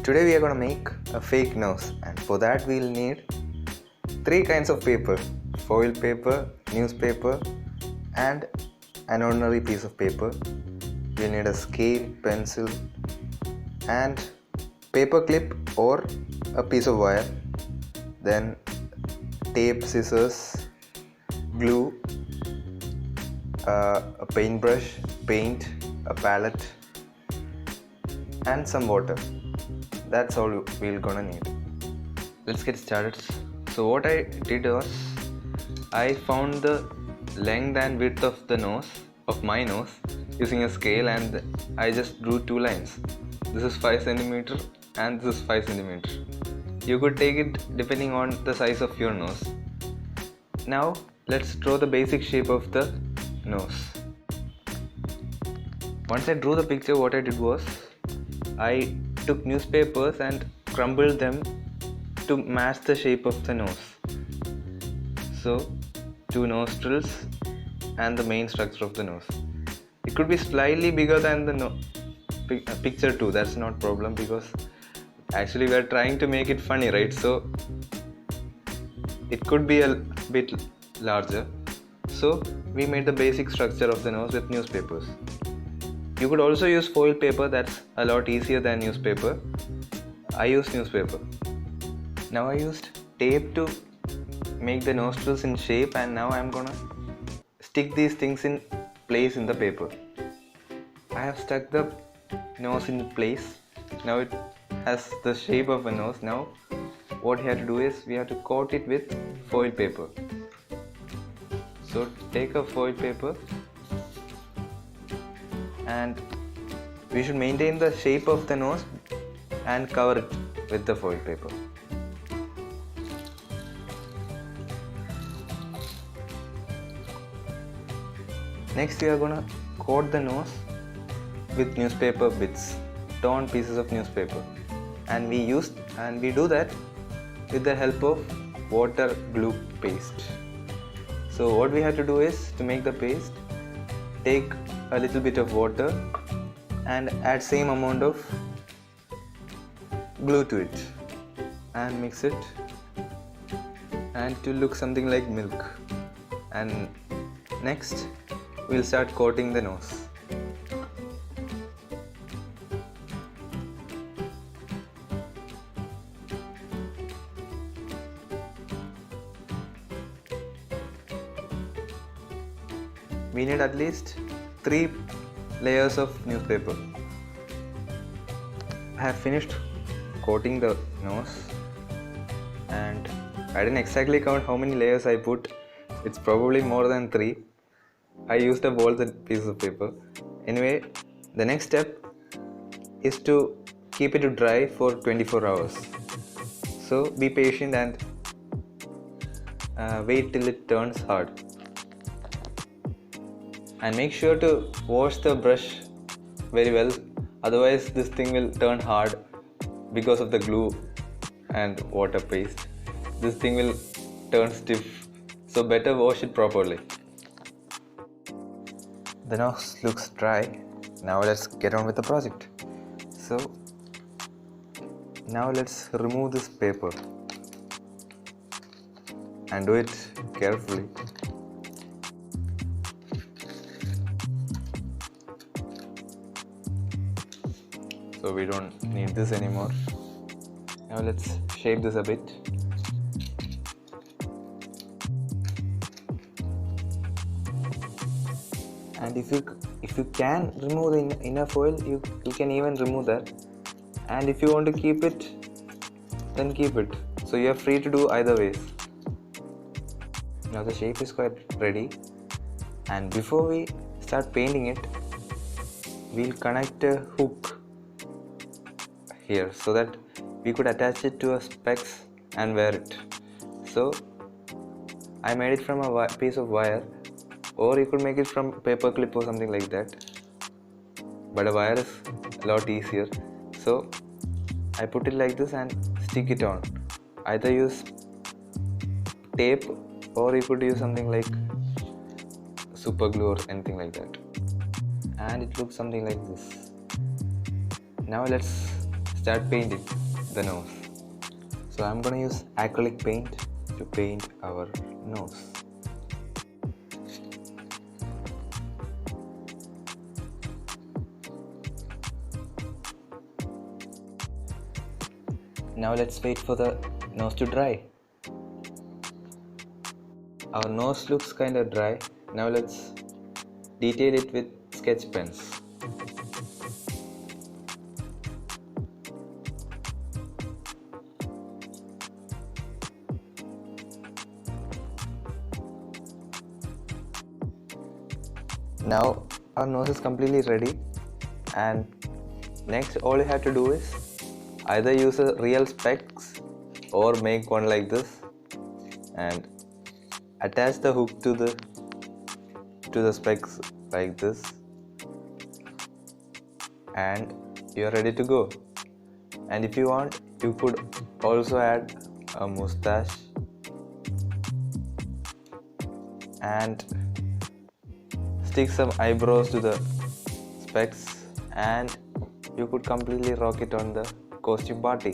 Today we are going to make a fake nose, and for that we'll need three kinds of paper: foil paper, newspaper, and an ordinary piece of paper. We'll need a scale, pencil, and paper clip or a piece of wire, then tape, scissors, glue, a paintbrush, paint, a palette, and some water. That's all we're gonna need. Let's get started. So what I did was, I found the length and width of the nose, of my nose, using a scale, and I just drew two lines. This is 5 cm and this is 5 cm. You could take it depending on the size of your nose. Now let's draw the basic shape of the nose. Once I drew the picture, what I did was, I took newspapers and crumbled them to match the shape of the nose. So, two nostrils and the main structure of the nose. It could be slightly bigger than the picture too. That's not problem, because actually we are trying to make it funny, right? So it could be a bit larger. So we made the basic structure of the nose with newspapers. You could also use foil paper, that's a lot easier than newspaper. I used newspaper. Now I used tape to make the nostrils in shape, and now I'm gonna stick these things in place in the paper. I have stuck the nose in place. Now it has the shape of a nose. Now what we have to do is, we have to coat it with foil paper. So take a foil paper, and we should maintain the shape of the nose and cover it with the foil paper. Next we are gonna coat the nose with newspaper bits, torn pieces of newspaper, and we do that with the help of water glue paste. So what we have to do is, to make the paste, take a little bit of water and add same amount of glue to it and mix it, and to look something like milk. And next we'll start coating the nose. We need at least 3 layers of newspaper. I have finished coating the nose, and I didn't exactly count how many layers I put. It's probably more than 3. I used up all the pieces of paper. Anyway, the next step is to keep it to dry for 24 hours. So be patient and wait till it turns hard. And make sure to wash the brush very well, otherwise this thing will turn hard because of the glue and water paste. This thing will turn stiff, so better wash it properly. The nose looks dry. Now let's get on with the project. So now let's remove this paper, and do it carefully. So we don't need this anymore. Now let's shape this a bit. And if you can remove the inner foil, you can even remove that. And if you want to keep it, then keep it. So you are free to do either ways. Now the shape is quite ready. And before we start painting it, we'll connect a hook here, so that we could attach it to a specs and wear it. So I made it from a piece of wire, or you could make it from paper clip or something like that, but a wire is a lot easier. So I put it like this and stick it on. Either use tape, or you could use something like super glue or anything like that. And it looks something like this. Now let's start painting the nose. So I'm gonna use acrylic paint to paint our nose. Now let's wait for the nose to dry. Our nose looks kinda dry. Now let's detail it with sketch pens. Now our nose is completely ready, and next all you have to do is either use a real specs or make one like this and attach the hook to the specs like this, and you are ready to go. And if you want, you could also add a mustache and stick some eyebrows to the specs, and you could completely rock it on the costume party.